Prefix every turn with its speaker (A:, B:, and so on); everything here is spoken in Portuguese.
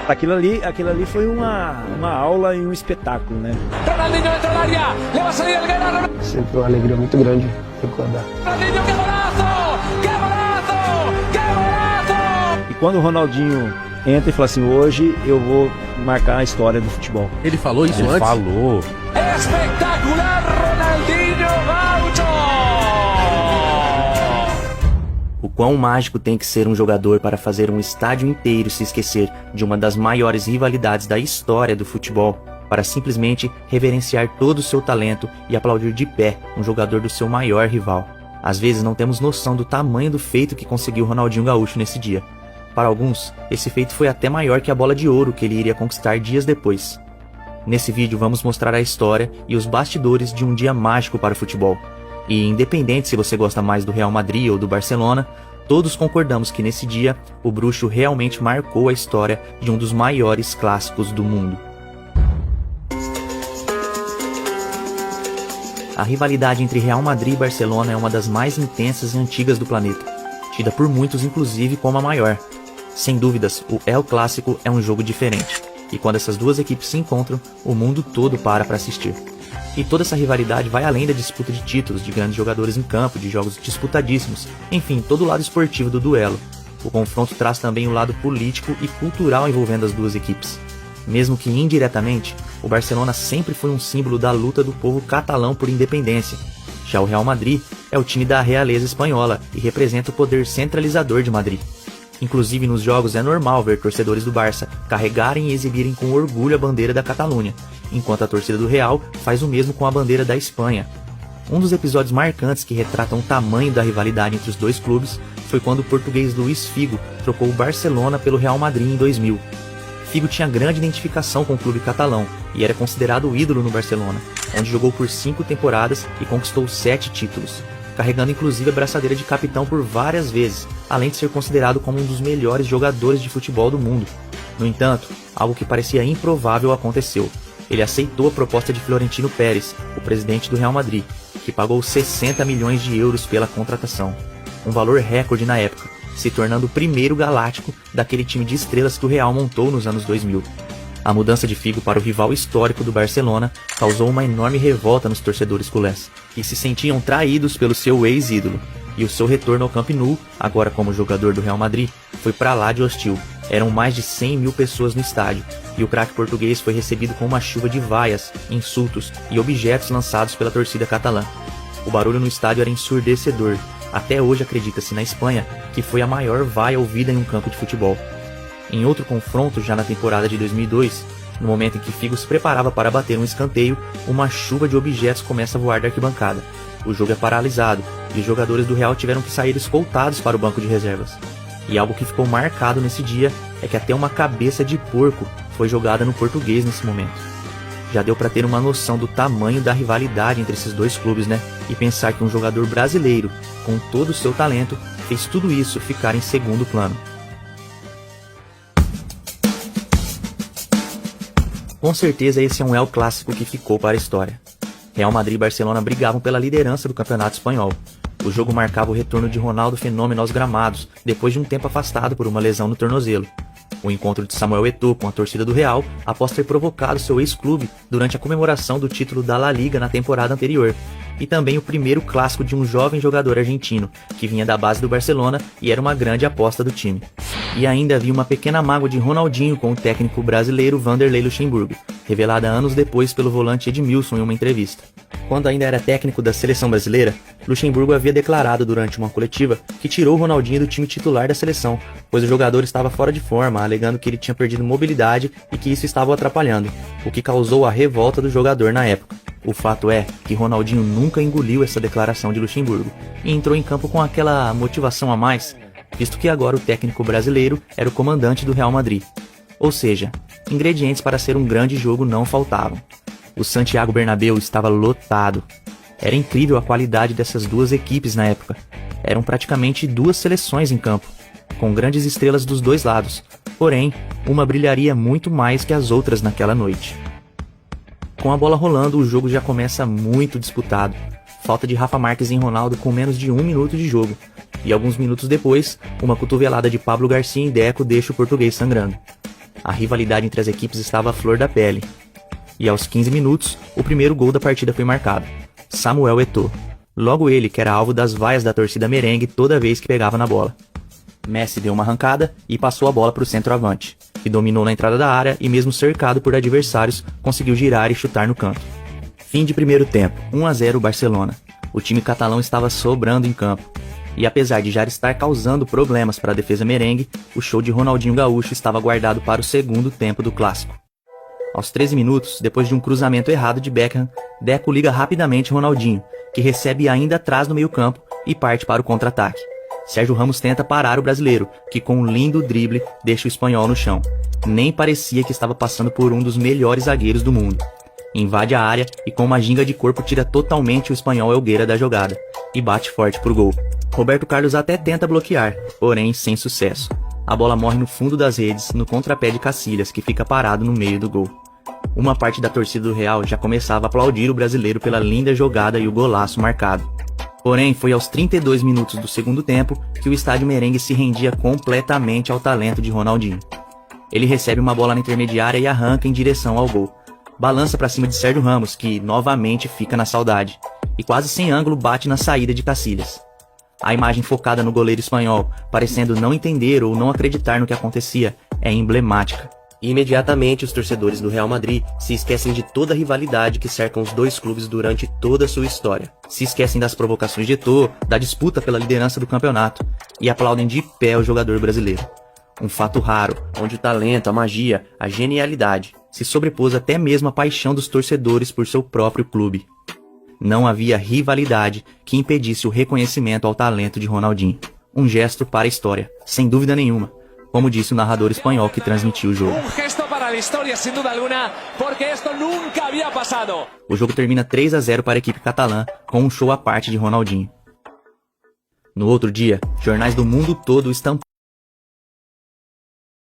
A: Aquilo ali foi uma aula e um espetáculo, né?
B: Ronaldinho dentro da área, leva a sair Alguera.
C: Sempre uma alegria muito grande recordar.
B: Ronaldinho, que golaço! Que golaço! Que golaço!
A: E quando o Ronaldinho entra e fala assim, hoje eu vou marcar a história do futebol.
D: Ele falou isso
A: Ele
D: antes?
A: falou.
B: Espectacular, Ronaldinho Gaúcho!
E: O quão mágico tem que ser um jogador para fazer um estádio inteiro se esquecer de uma das maiores rivalidades da história do futebol, para simplesmente reverenciar todo o seu talento e aplaudir de pé um jogador do seu maior rival. Às vezes não temos noção do tamanho do feito que conseguiu Ronaldinho Gaúcho nesse dia. Para alguns, esse feito foi até maior que a bola de ouro que ele iria conquistar dias depois. Nesse vídeo vamos mostrar a história e os bastidores de um dia mágico para o futebol. E independente se você gosta mais do Real Madrid ou do Barcelona, todos concordamos que nesse dia o bruxo realmente marcou a história de um dos maiores clássicos do mundo. A rivalidade entre Real Madrid e Barcelona é uma das mais intensas e antigas do planeta, tida por muitos inclusive como a maior. Sem dúvidas, o El Clássico é um jogo diferente, e quando essas duas equipes se encontram, o mundo todo para assistir. E toda essa rivalidade vai além da disputa de títulos, de grandes jogadores em campo, de jogos disputadíssimos, enfim, todo o lado esportivo do duelo. O confronto traz também o lado político e cultural envolvendo as duas equipes. Mesmo que indiretamente, o Barcelona sempre foi um símbolo da luta do povo catalão por independência. Já o Real Madrid é o time da realeza espanhola e representa o poder centralizador de Madrid. Inclusive nos jogos é normal ver torcedores do Barça carregarem e exibirem com orgulho a bandeira da Catalunha, enquanto a torcida do Real faz o mesmo com a bandeira da Espanha. Um dos episódios marcantes que retratam o tamanho da rivalidade entre os dois clubes foi quando o português Luís Figo trocou o Barcelona pelo Real Madrid em 2000. Figo tinha grande identificação com o clube catalão e era considerado o ídolo no Barcelona, onde jogou por 5 temporadas e conquistou 7 títulos, carregando inclusive a braçadeira de capitão por várias vezes, além de ser considerado como um dos melhores jogadores de futebol do mundo. No entanto, algo que parecia improvável aconteceu. Ele aceitou a proposta de Florentino Pérez, o presidente do Real Madrid, que pagou 60 milhões de euros pela contratação, um valor recorde na época, se tornando o primeiro galáctico daquele time de estrelas que o Real montou nos anos 2000. A mudança de Figo para o rival histórico do Barcelona causou uma enorme revolta nos torcedores culés, que se sentiam traídos pelo seu ex-ídolo, e o seu retorno ao Camp Nou, agora como jogador do Real Madrid, foi pra lá de hostil. Eram mais de 100 mil pessoas no estádio, e o craque português foi recebido com uma chuva de vaias, insultos e objetos lançados pela torcida catalã. O barulho no estádio era ensurdecedor. Até hoje acredita-se na Espanha que foi a maior vaia ouvida em um campo de futebol. Em outro confronto, já na temporada de 2002, no momento em que Figo se preparava para bater um escanteio, uma chuva de objetos começa a voar da arquibancada. O jogo é paralisado, e os jogadores do Real tiveram que sair escoltados para o banco de reservas. E algo que ficou marcado nesse dia é que até uma cabeça de porco foi jogada no português nesse momento. Já deu para ter uma noção do tamanho da rivalidade entre esses dois clubes, né? E pensar que um jogador brasileiro, com todo o seu talento, fez tudo isso ficar em segundo plano. Com certeza esse é um El Clássico que ficou para a história. Real Madrid e Barcelona brigavam pela liderança do campeonato espanhol. O jogo marcava o retorno de Ronaldo Fenômeno aos gramados, depois de um tempo afastado por uma lesão no tornozelo. O encontro de Samuel Eto'o com a torcida do Real após ter provocado seu ex-clube durante a comemoração do título da La Liga na temporada anterior. E também o primeiro clássico de um jovem jogador argentino, que vinha da base do Barcelona e era uma grande aposta do time. E ainda havia uma pequena mágoa de Ronaldinho com o técnico brasileiro Vanderlei Luxemburgo, revelada anos depois pelo volante Edmilson em uma entrevista. Quando ainda era técnico da seleção brasileira, Luxemburgo havia declarado durante uma coletiva que tirou Ronaldinho do time titular da seleção, pois o jogador estava fora de forma, alegando que ele tinha perdido mobilidade e que isso estava o atrapalhando, o que causou a revolta do jogador na época. O fato é que Ronaldinho nunca engoliu essa declaração de Luxemburgo e entrou em campo com aquela motivação a mais, visto que agora o técnico brasileiro era o comandante do Real Madrid. Ou seja, ingredientes para ser um grande jogo não faltavam. O Santiago Bernabéu estava lotado. Era incrível a qualidade dessas duas equipes na época. Eram praticamente duas seleções em campo, com grandes estrelas dos dois lados. Porém, uma brilharia muito mais que as outras naquela noite. Com a bola rolando, o jogo já começa muito disputado. Falta de Rafa Marques em Ronaldo com menos de 1 minuto de jogo. E alguns minutos depois, uma cotovelada de Pablo Garcia em Deco deixa o português sangrando. A rivalidade entre as equipes estava à flor da pele. E aos 15 minutos, o primeiro gol da partida foi marcado. Samuel Eto'o. Logo ele, que era alvo das vaias da torcida merengue toda vez que pegava na bola. Messi deu uma arrancada e passou a bola para o centroavante, que dominou na entrada da área e mesmo cercado por adversários, conseguiu girar e chutar no canto. Fim de primeiro tempo, 1-0 Barcelona. O time catalão estava sobrando em campo. E apesar de já estar causando problemas para a defesa merengue, o show de Ronaldinho Gaúcho estava guardado para o segundo tempo do clássico. Aos 13 minutos, depois de um cruzamento errado de Beckham, Deco liga rapidamente Ronaldinho, que recebe ainda atrás no meio-campo e parte para o contra-ataque. Sérgio Ramos tenta parar o brasileiro, que com um lindo drible deixa o espanhol no chão. Nem parecia que estava passando por um dos melhores zagueiros do mundo. Invade a área e com uma ginga de corpo tira totalmente o espanhol Helguera da jogada e bate forte pro gol. Roberto Carlos até tenta bloquear, porém sem sucesso. A bola morre no fundo das redes, no contrapé de Cacilhas, que fica parado no meio do gol. Uma parte da torcida do Real já começava a aplaudir o brasileiro pela linda jogada e o golaço marcado. Porém, foi aos 32 minutos do segundo tempo que o estádio merengue se rendia completamente ao talento de Ronaldinho. Ele recebe uma bola na intermediária e arranca em direção ao gol. Balança para cima de Sérgio Ramos, que novamente fica na saudade, e quase sem ângulo bate na saída de Cacilhas. A imagem focada no goleiro espanhol, parecendo não entender ou não acreditar no que acontecia, é emblemática. E imediatamente os torcedores do Real Madrid se esquecem de toda a rivalidade que cerca os dois clubes durante toda a sua história. Se esquecem das provocações de Eto'o, da disputa pela liderança do campeonato, e aplaudem de pé o jogador brasileiro. Um fato raro, onde o talento, a magia, a genialidade se sobrepôs até mesmo à paixão dos torcedores por seu próprio clube. Não havia rivalidade que impedisse o reconhecimento ao talento de Ronaldinho. Um gesto para a história, sem dúvida nenhuma, como disse o narrador espanhol que transmitiu o jogo.
B: Gesto para a história, sem dúvida alguma, porque isto nunca havia passado.
E: O jogo termina 3-0 para a equipe catalã, com um show à parte de Ronaldinho. No outro dia, jornais do mundo todo estamparam